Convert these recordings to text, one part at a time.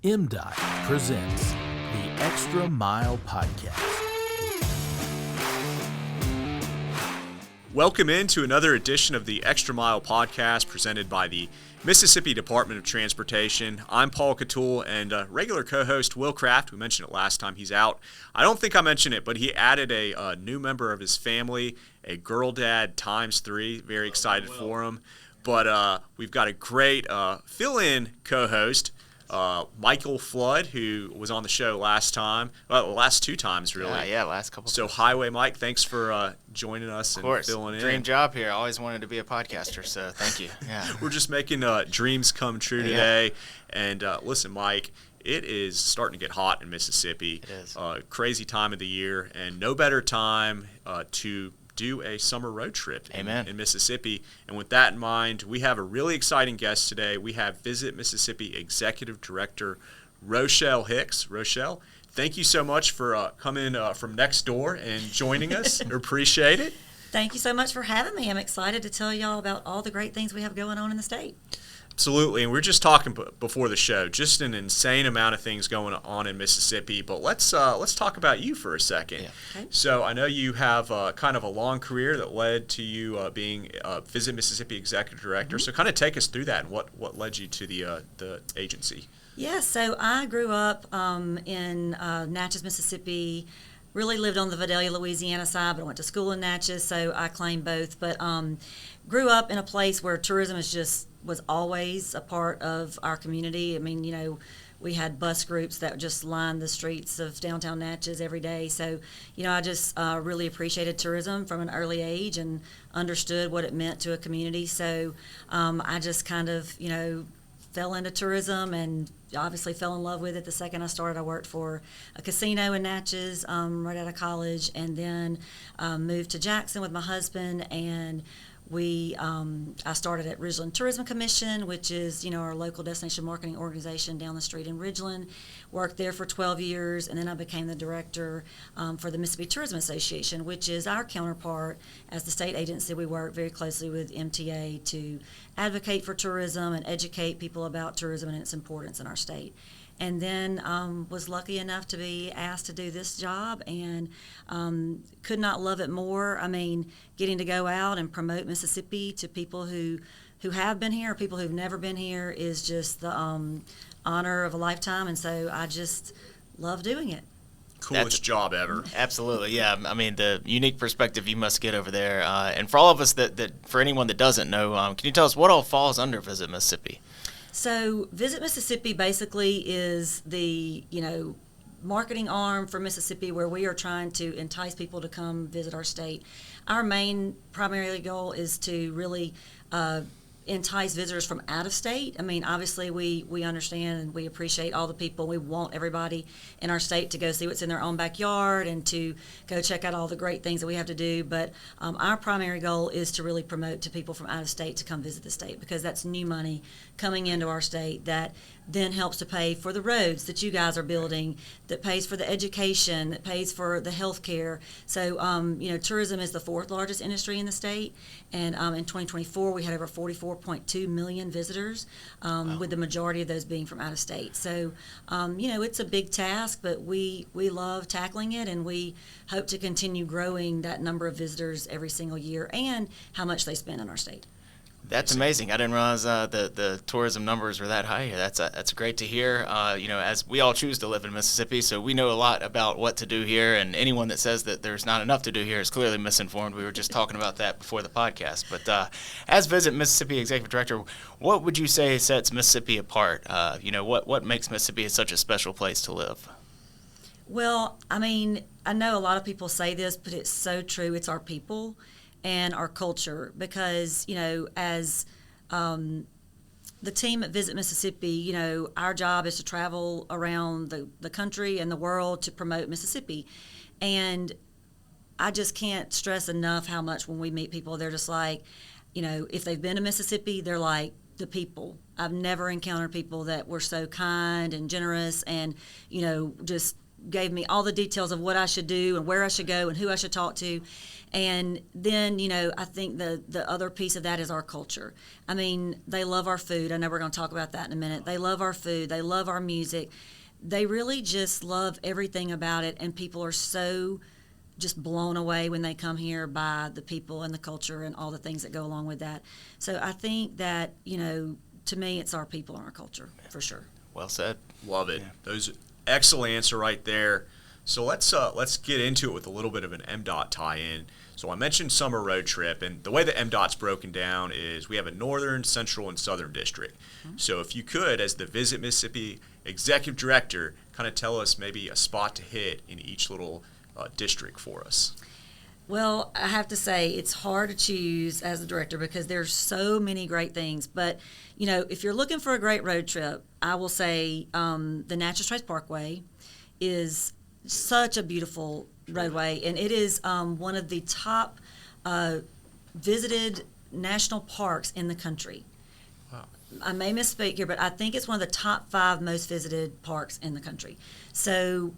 MDOT presents the Extra Mile Podcast. Welcome into another edition of the Extra Mile Podcast presented by the Mississippi Department of Transportation. I'm Paul Catul and regular co-host Will Kraft. We mentioned it last time. He's out. I don't think I mentioned it, but he added a new member of his family, a girl dad ×3. Very excited for him. But we've got a great fill-in co-host, Michael Flood, who was on the show last time. Well, the last two times, really. Yeah, last couple So, times. Highway Mike, thanks for joining us and filling in. Dream job here. Always wanted to be a podcaster, so thank you. Yeah. We're just making dreams come true today. And listen, Mike, it is starting to get hot in Mississippi. It is. Crazy time of the year, and no better time to do a summer road trip in Mississippi. And with that in mind, we have a really exciting guest today. We have Visit Mississippi Executive Director Rochelle Hicks. Rochelle, thank you so much for coming from next door and joining us. Appreciate it. Thank you so much for having me. I'm excited to tell y'all about all the great things we have going on in the state. Absolutely, and we were just talking before the show, just an insane amount of things going on in Mississippi. But let's talk about you for a second. Yeah. Okay. So I know you have kind of a long career that led to you being Visit Mississippi Executive Director. Mm-hmm. So kind of take us through that and what led you to the agency. Yeah, so I grew up in Natchez, Mississippi. Really lived on the Vidalia, Louisiana side, but I went to school in Natchez, so I claim both. But grew up in a place where tourism was always a part of our community. I mean, you know, we had bus groups that just lined the streets of downtown Natchez every day. So, you know, I just really appreciated tourism from an early age and understood what it meant to a community. So I just kind of, you know, fell into tourism and obviously fell in love with it the second I started. I worked for a casino in Natchez right out of college, and then moved to Jackson with my husband, and I started at Ridgeland Tourism Commission, which is, you know, our local destination marketing organization down the street in Ridgeland. Worked there for 12 years, and then I became the director for the Mississippi Tourism Association, which is our counterpart as the state agency. We work very closely with MTA to advocate for tourism and educate people about tourism and its importance in our state. And then was lucky enough to be asked to do this job, and could not love it more. I mean, getting to go out and promote Mississippi to people who have been here, or people who've never been here, is just the honor of a lifetime, and so I just love doing it. Coolest job ever. Absolutely, yeah. I mean, the unique perspective you must get over there. And for all of us for anyone that doesn't know, can you tell us what all falls under Visit Mississippi? So Visit Mississippi basically is the, you know, marketing arm for Mississippi, where we are trying to entice people to come visit our state. Our main primary goal is to really entice visitors from out of state. I mean, obviously we understand and we appreciate all the people. We want everybody in our state to go see what's in their own backyard and to go check out all the great things that we have to do. But our primary goal is to really promote to people from out of state to come visit the state, because that's new money coming into our state that then helps to pay for the roads that you guys are building, that pays for the education, that pays for the health care. So, you know, tourism is the fourth largest industry in the state, and in 2024 we had over 44.2 million visitors, with the majority of those being from out of state. So, you know, it's a big task, but we love tackling it, and we hope to continue growing that number of visitors every single year and how much they spend in our state. That's amazing. I didn't realize the tourism numbers were that high here. That's great to hear. You know, as we all choose to live in Mississippi, so we know a lot about what to do here, and anyone that says that there's not enough to do here is clearly misinformed. We were just talking about that before the podcast. But as Visit Mississippi Executive Director, what would you say sets Mississippi apart? You know, what makes Mississippi such a special place to live? Well, I mean, I know a lot of people say this, but it's so true. It's our people and our culture, because, you know, as the team at Visit Mississippi, you know, our job is to travel around the country and the world to promote Mississippi. And I just can't stress enough how much when we meet people, they're just like, you know, if they've been to Mississippi, they're like, the people. I've never encountered people that were so kind and generous and, you know, just gave me all the details of what I should do and where I should go and who I should talk to. And then, I think the other piece of that is our culture. I mean, they love our food. I know we're going to talk about that in a minute. They love our food. They love our music. They really just love everything about it, and people are so just blown away when they come here by the people and the culture and all the things that go along with that. So I think that, to me, it's our people and our culture, for sure. Well said. Love it. Those excellent answer right there. So let's get into it with a little bit of an MDOT tie-in. So I mentioned summer road trip, and the way that MDOT's broken down is we have a northern, central, and southern district. Mm-hmm. So if you could, as the Visit Mississippi Executive Director, kind of tell us maybe a spot to hit in each little district for us. Well, I have to say it's hard to choose as a director because there's so many great things. But, if you're looking for a great road trip, I will say the Natchez Trace Parkway is such a beautiful roadway, and it is one of the top visited national parks in the country. Wow. I may misspeak here, but I think it's one of the top 5 most visited parks in the country. So,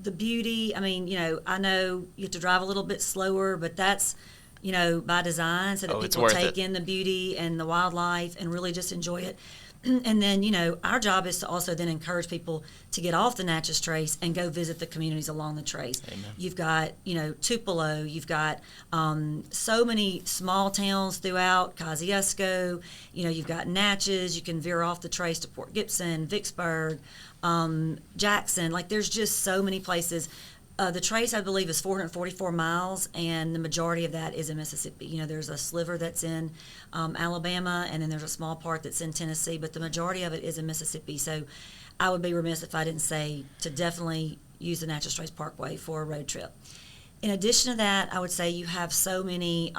the beauty, I know you have to drive a little bit slower, but that's, by design so that people take in the beauty and the wildlife and really just enjoy it. And then, our job is to also then encourage people to get off the Natchez Trace and go visit the communities along the trace. Amen. You've got, Tupelo. You've got so many small towns throughout, Kosciuszko. You've got Natchez. You can veer off the trace to Port Gibson, Vicksburg, Jackson. There's just so many places. The trace, I believe, is 444 miles, and the majority of that is in Mississippi. There's a sliver that's in Alabama, and then there's a small part that's in Tennessee, but the majority of it is in Mississippi. So I would be remiss if I didn't say to definitely use the Natchez Trace Parkway for a road trip. In addition to that, I would say you have so many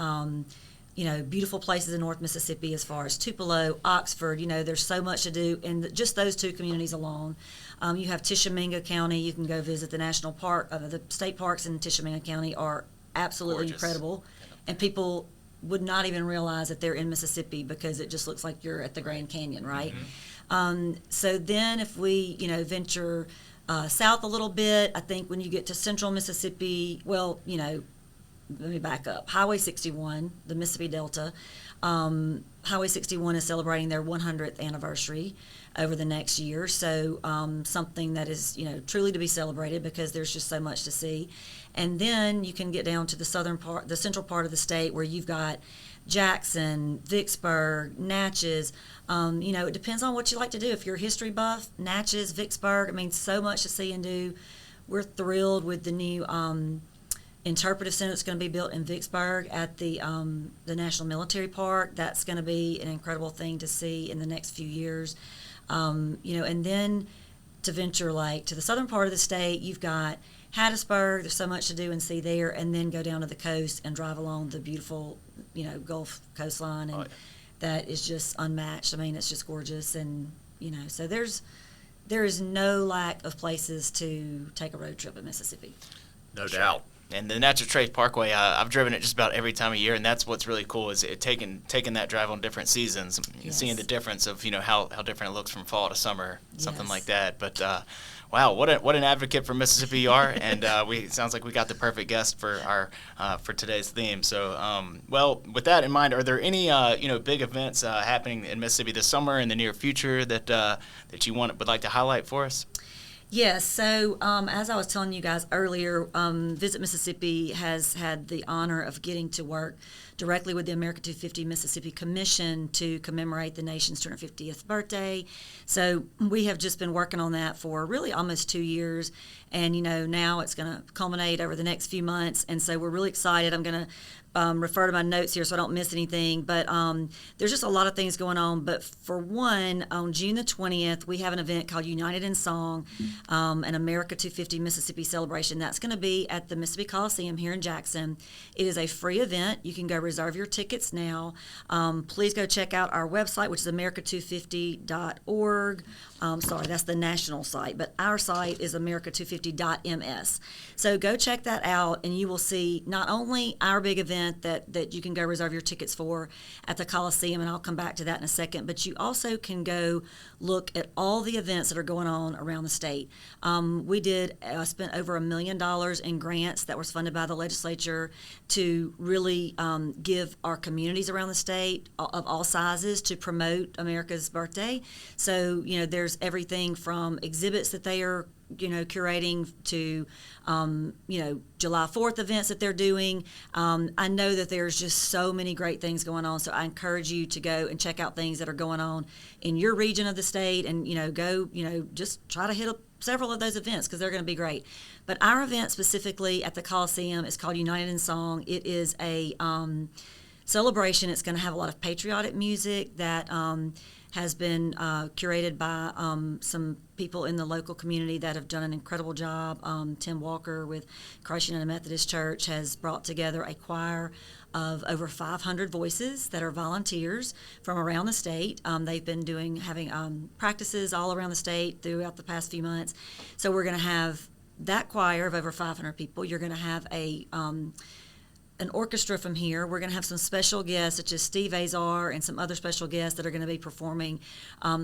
beautiful places in North Mississippi as far as Tupelo, Oxford. There's so much to do in just those 2 communities alone. You have Tishomingo County. You can go visit the national park. The state parks in Tishomingo County are absolutely Gorgeous. incredible, and people would not even realize that they're in Mississippi because it just looks like you're at the Grand Canyon, right? Mm-hmm. So then if we, venture south a little bit, I think when you get to central Mississippi, let me back up. Highway 61, the Mississippi Delta. Highway 61 is celebrating their 100th anniversary over the next year. So something that is, truly to be celebrated because there's just so much to see. And then you can get down to the central part of the state where you've got Jackson, Vicksburg, Natchez. It depends on what you like to do. If you're a history buff, Natchez, Vicksburg, so much to see and do. We're thrilled with the new interpretive center that's going to be built in Vicksburg at the National Military Park. That's going to be an incredible thing to see in the next few years. And then to venture to the southern part of the state, you've got Hattiesburg. There's so much to do and see there, and then go down to the coast and drive along the beautiful, Gulf coastline, and that is just unmatched. It's just gorgeous, and so there is no lack of places to take a road trip in Mississippi. No doubt. And the Natchez Trace Parkway, I've driven it just about every time of year, and that's what's really cool is taking that drive on different seasons, Yes. seeing the difference of how different it looks from fall to summer, something Yes. like that. But wow, what an advocate for Mississippi you are, and it sounds like we got the perfect guest for for today's theme. So, well, with that in mind, are there any big events happening in Mississippi this summer in the near future that you would like to highlight for us? Yes, so as I was telling you guys earlier, Visit Mississippi has had the honor of getting to work directly with the America 250 Mississippi Commission to commemorate the nation's 250th birthday. So we have just been working on that for really almost 2 years, and now it's going to culminate over the next few months, and so we're really excited. I'm going to refer to my notes here so I don't miss anything, but there's just a lot of things going on. But for one, on June the 20th, we have an event called United in Song, an America 250 Mississippi celebration. That's going to be at the Mississippi Coliseum here in Jackson. It is a free event. You can go reserve your tickets now. Please go check out our website, which is america250.org. Sorry, that's the national site, but our site is america250.ms. So go check that out, and you will see not only our big event, event that you can go reserve your tickets for at the Coliseum, and I'll come back to that in a second. But you also can go look at all the events that are going on around the state. We did spent over $1 million in grants that was funded by the legislature to really give our communities around the state of all sizes to promote America's birthday. So, there's everything from exhibits that they are curating to, July 4th events that they're doing. I know that there's just so many great things going on, so I encourage you to go and check out things that are going on in your region of the state, and, just try to hit up several of those events because they're going to be great. But our event specifically at the Coliseum is called United in Song. It is a celebration. It's going to have a lot of patriotic music that has been curated by some people in the local community that have done an incredible job. Tim Walker with Christ United Methodist Church has brought together a choir of over 500 voices that are volunteers from around the state. They've been having practices all around the state throughout the past few months. So we're going to have that choir of over 500 people. You're going to have an orchestra from here. We're going to have some special guests such as Steve Azar and some other special guests that are going to be performing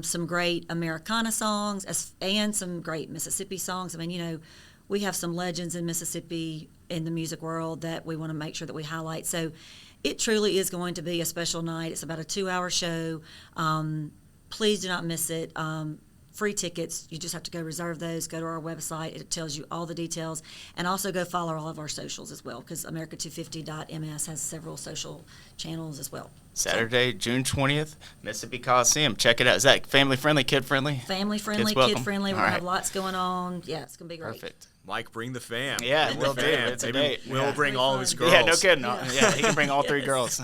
some great Americana songs and some great Mississippi songs. I mean, we have some legends in Mississippi in the music world that we want to make sure that we highlight. So it truly is going to be a special night. It's about a 2-hour show. Please do not miss it. Free tickets. You just have to go reserve those. Go to our website. It tells you all the details. And also go follow all of our socials as well, because America250.ms has several social channels as well. Saturday, June 20th, Mississippi Coliseum. Check it out. Is that family-friendly, kid-friendly? Family-friendly, kid-friendly. We're going to have lots going on. Yeah, it's going to be great. Perfect. Mike, bring the fam. Yeah, we'll do. It's a date. We'll bring all his girls. Yeah, no kidding. Yeah, he can bring all 3 girls.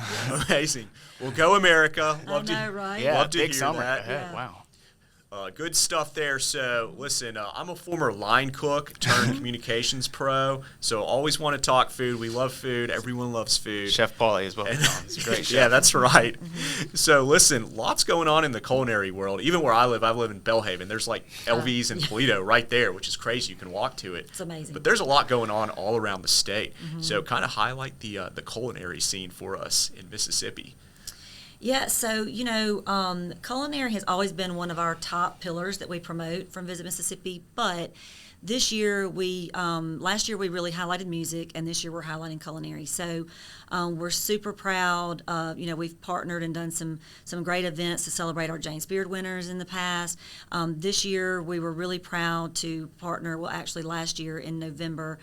Amazing. Well, go America. Love I know, right? Yeah, love to big hear summer. that. Yeah. Wow. Good stuff there. So, listen, I'm a former line cook turned communications pro, so always want to talk food. We love food. Everyone loves food. Chef Paulie as well. It's a great chef. Yeah, that's right. So, listen, lots going on in the culinary world. Even where I live in Belhaven. There's like LV's and Toledo right there, which is crazy. You can walk to it. It's amazing. But there's a lot going on all around the state. So, kind of highlight the culinary scene for us in Mississippi. Yeah, so, culinary has always been one of our top pillars that we promote from Visit Mississippi, but this year last year we really highlighted music, and this year we're highlighting culinary. So we're super proud. We've partnered and done some great events to celebrate our James Beard winners in the past. This year we were really proud to partner. Well, actually last year in November,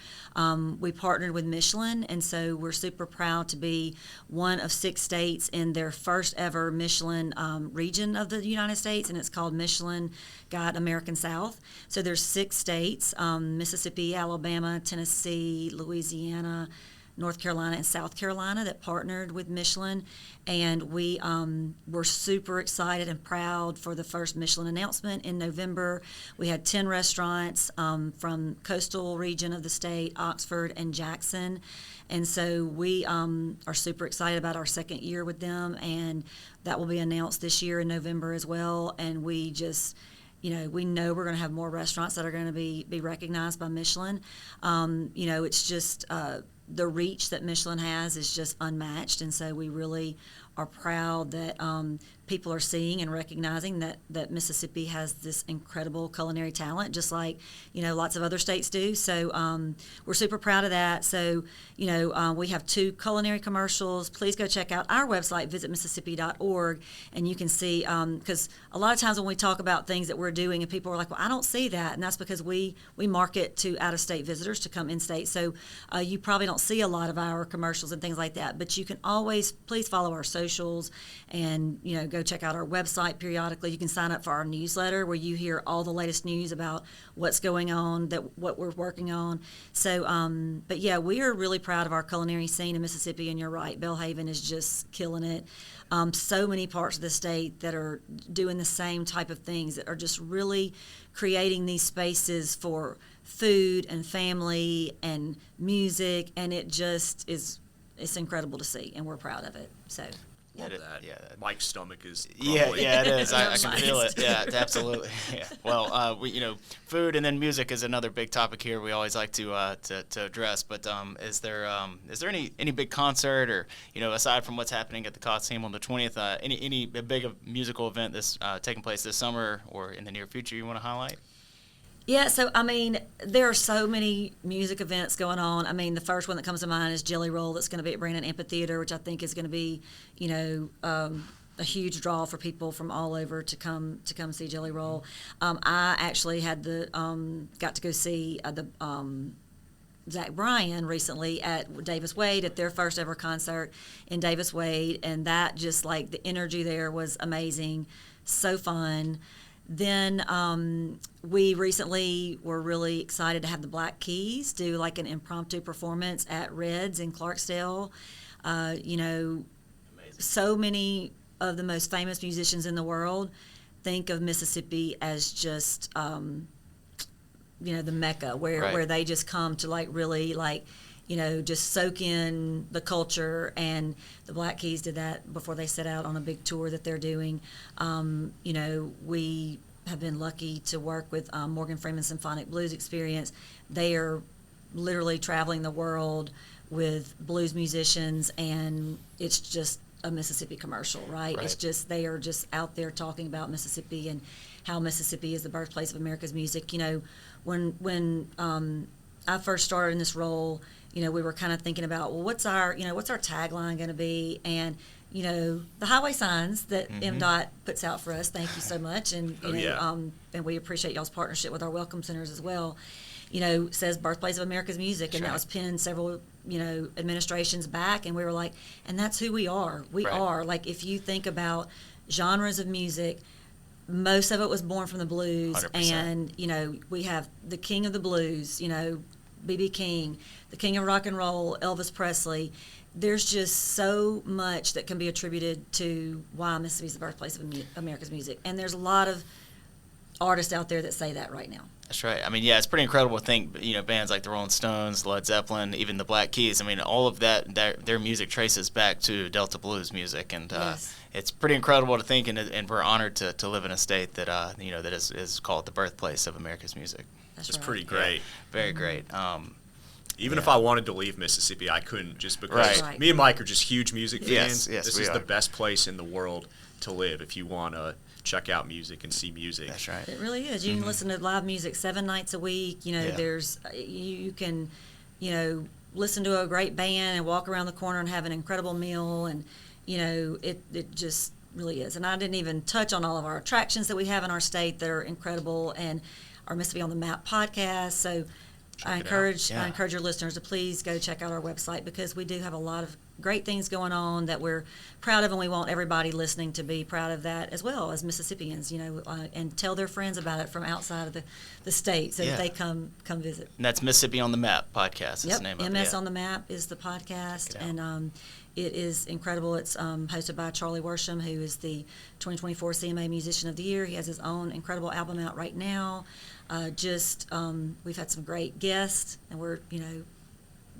we partnered with Michelin, and so we're super proud to be one of 6 states in their first ever Michelin region of the United States, and it's called Michelin Guide American South. So there's 6 states, Mississippi, Alabama, Tennessee, Louisiana, North Carolina, and South Carolina that partnered with Michelin. And we were super excited and proud for the first Michelin announcement in November. We had 10 restaurants from coastal region of the state, Oxford and Jackson. And so we are super excited about our second year with them, and that will be announced this year in November as well. And we just... we know we're going to have more restaurants that are going to be recognized by Michelin. It's just the reach that Michelin has is just unmatched, and so we really are proud that people are seeing and recognizing that Mississippi has this incredible culinary talent, just like lots of other states do. So we're super proud of that. So we have 2 culinary commercials. Please go check out our website, visitmississippi.org, and you can see, because a lot of times when we talk about things that we're doing and people are like, well, I don't see that, and that's because we market to out-of-state visitors to come in-state. So you probably don't see a lot of our commercials and things like that, but you can always please follow our socials and go check out our website periodically. You can sign up for our newsletter where you hear all the latest news about what's going on, what we're working on. So but yeah, we are really proud of our culinary scene in Mississippi, and you're right, Belhaven is just killing it. So many parts of the state that are doing the same type of things, that are just really creating these spaces for food and family and music, and it just is, it's incredible to see, and we're proud of it. So Love It- that. yeah. Mike's stomach is Yeah, grumbling. yeah, it is. I can Nice. feel it. Yeah, absolutely. Yeah. Well, food and then music is another big topic here. We always like to address. But is there any big concert or aside from what's happening at the Coliseum on the 20th, any big musical event that's taking place this summer or in the near future you want to highlight? Yeah, so I mean, there are so many music events going on. I mean, the first one that comes to mind is Jelly Roll, that's going to be at Brandon Amphitheater, which I think is going to be, a huge draw for people from all over to come see Jelly Roll. I actually had got to go see the Zach Bryan recently at Davis Wade at their first ever concert in Davis Wade, and that just like the energy there was amazing, so fun. Then we recently were really excited to have the Black Keys do like an impromptu performance at Red's in Clarksdale. So many of the most famous musicians in the world think of Mississippi as just, the Mecca where they just come to like really like, just soak in the culture. And the Black Keys did that before they set out on a big tour that they're doing. We have been lucky to work with Morgan Freeman Symphonic Blues Experience. They are literally traveling the world with blues musicians, and it's just a Mississippi commercial, right? It's just, they are just out there talking about Mississippi and how Mississippi is the birthplace of America's music. When I first started in this role, we were kind of thinking about, well, what's our tagline going to be? And, the highway signs that MDOT puts out for us, thank you so much. And, and we appreciate y'all's partnership with our welcome centers as well, says birthplace of America's music. And that was penned several, administrations back. And we were like, and that's who we are. We are. Like, if you think about genres of music, most of it was born from the blues. 100%. And, we have the king of the blues, B.B. King, the king of rock and roll, Elvis Presley. There's just so much that can be attributed to why Mississippi is the birthplace of America's music. And there's a lot of artists out there that say that right now. That's right. I mean, yeah, it's pretty incredible to think, bands like the Rolling Stones, Led Zeppelin, even the Black Keys. I mean, all of that, their music traces back to Delta blues music. And it's pretty incredible to think, and we're honored to live in a state that, that is called the birthplace of America's music. That's It's right. pretty great. Yeah, very great. Even if I wanted to leave Mississippi, I couldn't, just because Right. me and Mike are just huge music fans. Yes, This we is are. the best place in the world to live if you want to check out music and see music. That's right. It really is. You can listen to live music 7 nights a week. There's you can, listen to a great band and walk around the corner and have an incredible meal, and it just really is. And I didn't even touch on all of our attractions that we have in our state that are incredible, and our Mississippi on the Map podcast. So I encourage your listeners to please go check out our website, because we do have a lot of great things going on that we're proud of, and we want everybody listening to be proud of that as well as Mississippians, and tell their friends about it from outside of the state so that they come visit. And that's Mississippi on the Map podcast. Is the name of it. MS on the Map is the podcast, and it is incredible. It's hosted by Charlie Worsham, who is the 2024 CMA Musician of the Year. He has his own incredible album out right now. We've had some great guests, and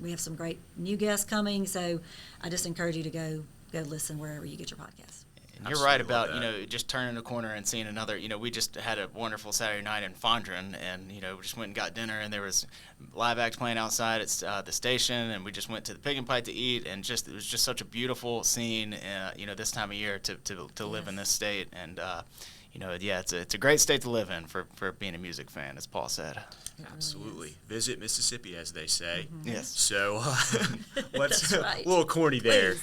we have some great new guests coming. So I just encourage you to go listen wherever you get your podcasts. And you're right about, just turning the corner and seeing another, we just had a wonderful Saturday night in Fondren, and, we just went and got dinner, and there was live acts playing outside at the station, and we just went to the Pig and Pike to eat, and it was just such a beautiful scene, this time of year to live in this state. And, it's a great state to live in for being a music fan, as Paul said. Absolutely. Visit Mississippi, as they say. Yes. So let's That's right. a little corny there.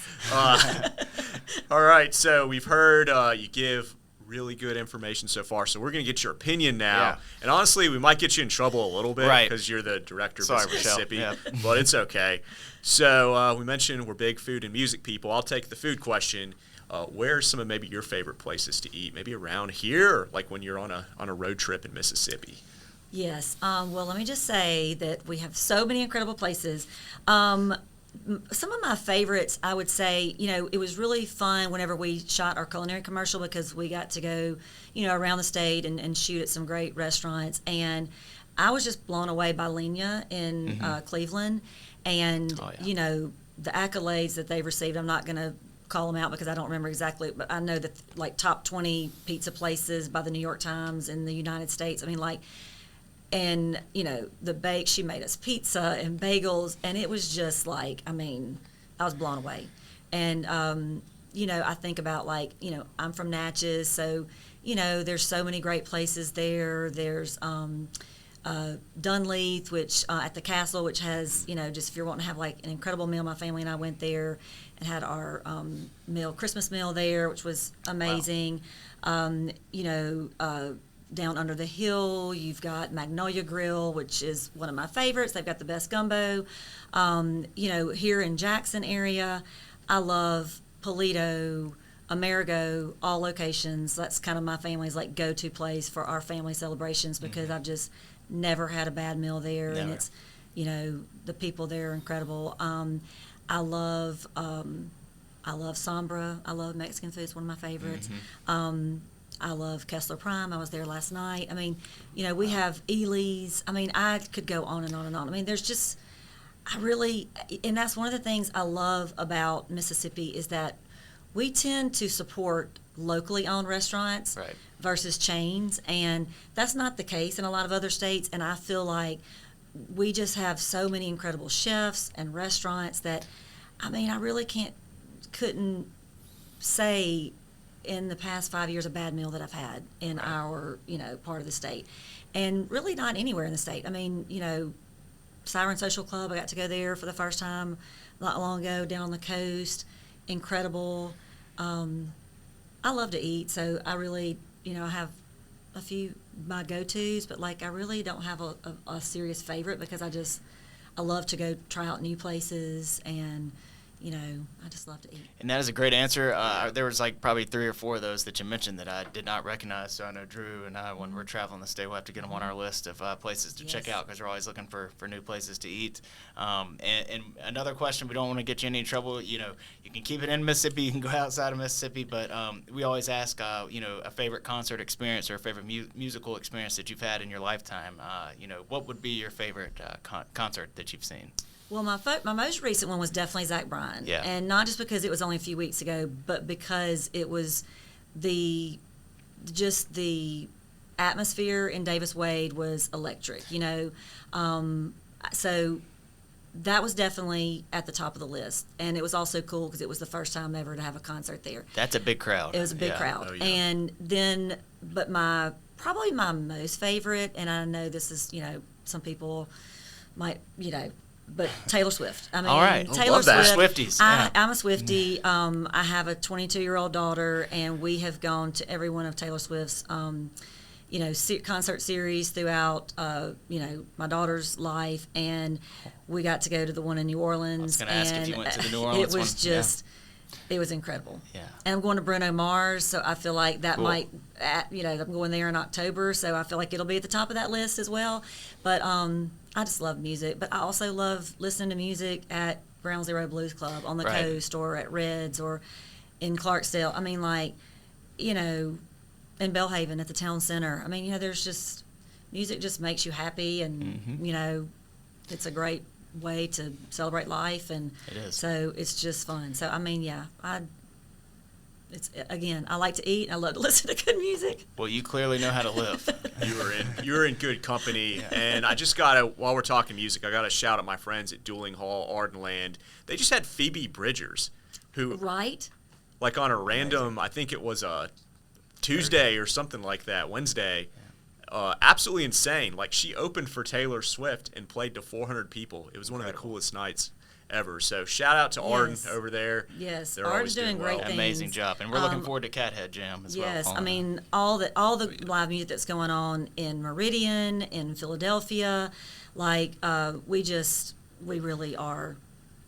All right. So we've heard you give really good information so far. So we're going to get your opinion now. Yeah. And honestly, we might get you in trouble a little bit Right. because you're the director of Sorry, Mississippi. Rochelle. Yeah. But it's okay. So we mentioned we're big food and music people. I'll take the food question. Where are some of maybe your favorite places to eat? Maybe around here, or like when you're on a road trip in Mississippi? Yes. Well, let me just say that we have so many incredible places. Some of my favorites, I would say, it was really fun whenever we shot our culinary commercial, because we got to go, around the state and shoot at some great restaurants. And I was just blown away by Lenya in Cleveland, and, the accolades that they've received. I'm not going to call them out because I don't remember exactly, but I know that like top 20 pizza places by the New York Times in the United States. I mean, like, and she made us pizza and bagels, and it was just like, I mean, I was blown away. And I think about, like, I'm from Natchez, so there's so many great places there. There's Dunleith, which at the castle, which has, just if you're wanting to have like an incredible meal, my family and I went there and had our Christmas meal there, which was amazing. Wow. Down under the hill, you've got Magnolia Grill, which is one of my favorites. They've got the best gumbo. Here in Jackson area, I love Polito, Amerigo, all locations. That's kind of my family's like go-to place for our family celebrations because I've just never had a bad meal there. Never. And it's, the people there are incredible. I love Sombra. I love Mexican food. It's one of my favorites. I love Kessler Prime. I was there last night. I mean, we have Ely's. I mean, I could go on and on and on. I mean, there's just, and that's one of the things I love about Mississippi is that we tend to support locally owned restaurants versus chains, and that's not the case in a lot of other states. And I feel like we just have so many incredible chefs and restaurants that, I mean, I really couldn't say in the past 5 years a bad meal that I've had in our, part of the state. And really not anywhere in the state. I mean, Siren Social Club, I got to go there for the first time not long ago, down on the coast. Incredible. I love to eat, so I really, I have a few my go-tos, but like I really don't have a serious favorite because I love to go try out new places, and I just love to eat. And that is a great answer. There was like probably 3 or 4 of those that you mentioned that I did not recognize. So I know Drew and I, when we're traveling the state, we'll have to get them on our list of places to check out because we're always looking for new places to eat. And another question, we don't want to get you in any trouble. You can keep it in Mississippi. You can go outside of Mississippi. But we always ask, a favorite concert experience or a favorite musical experience that you've had in your lifetime. What would be your favorite concert that you've seen? Well, my most recent one was definitely Zach Bryan. Yeah. And not just because it was only a few weeks ago, but because it was the atmosphere in Davis Wade was electric, So that was definitely at the top of the list. And it was also cool because it was the first time ever to have a concert there. That's a big crowd. It was a big crowd. Oh, yeah. And then, but probably my most favorite, and I know this is, some people might, but Taylor Swift. I mean, all right. Taylor Swift. Swifties. Yeah. I'm a Swiftie. I have a 22-year-old daughter, and we have gone to every one of Taylor Swift's, concert series throughout, my daughter's life, and we got to go to the one in New Orleans. I was going to ask if you went to the New Orleans one. It was just, it was incredible. Yeah. And I'm going to Bruno Mars, so I feel like that cool. might, I'm going there in October, so I feel like it'll be at the top of that list as well. But I just love music. But I also love listening to music at Ground Zero Blues Club on the coast, or at Reds, or in Clarksdale. I mean, like, in Belhaven at the town center. I mean, there's just, music just makes you happy, and, it's a great way to celebrate life, and it is. So it's just fun. So I mean, I like to eat. I love to listen to good music. Well, you clearly know how to live. You're in good company. And I just while we're talking music, I gotta shout out my friends at Dueling Hall, Ardenland. They just had Phoebe Bridgers, who like on a random, I think it was a Tuesday or something like that, Wednesday. Absolutely insane. Like, she opened for Taylor Swift and played to 400 people. It was one of the coolest nights ever. So shout out to Arden over there. Yes, they're Arden's doing great things. Amazing job, and we're looking forward to Cathead Jam as well. Yes, I mean all the live music that's going on in Meridian, in Philadelphia, like we really are.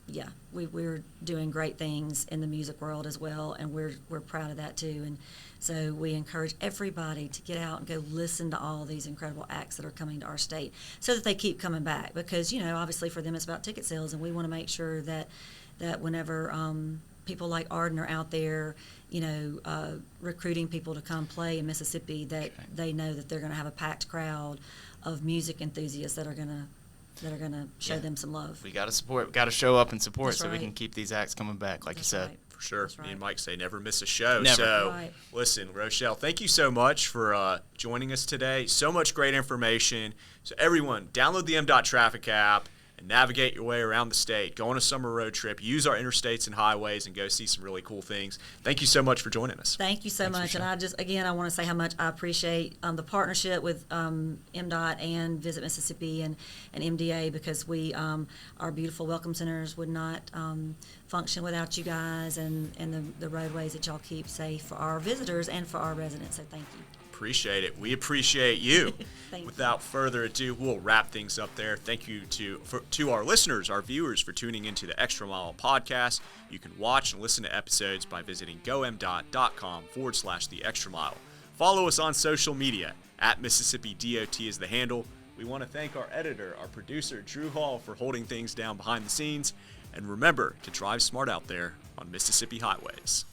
Yeah, we're doing great things in the music world as well, and we're proud of that too. And so we encourage everybody to get out and go listen to all these incredible acts that are coming to our state, so that they keep coming back. Because obviously for them it's about ticket sales, and we want to make sure that whenever people like Arden are out there, recruiting people to come play in Mississippi, that they know that they're going to have a packed crowd of music enthusiasts that are going to show them some love. We got to support. We got to show up and support. That's so we right. can keep these acts coming back, like That's you said. right. For sure. That's right. Me and Mike say never miss a show. Never. So, Right. listen, Rochelle, thank you so much for joining us today. So much great information. So, everyone, download the M.Traffic app and navigate your way around the state. Go on a summer road trip. Use our interstates and highways and go see some really cool things. Thank you so much for joining us. Thank you so much. And I want to say how much I appreciate the partnership with MDOT and Visit Mississippi and MDA, because our beautiful welcome centers would not function without you guys and the roadways that y'all keep safe for our visitors and for our residents. So thank you. Appreciate it. We appreciate you. Thank you. Without further ado, we'll wrap things up there. Thank you to our listeners, our viewers, for tuning into the Extra Mile podcast. You can watch and listen to episodes by visiting gomdot.com/The Extra Mile. Follow us on social media at Mississippi DOT is the handle. We want to thank our editor, our producer, Drew Hall, for holding things down behind the scenes. And remember to drive smart out there on Mississippi highways.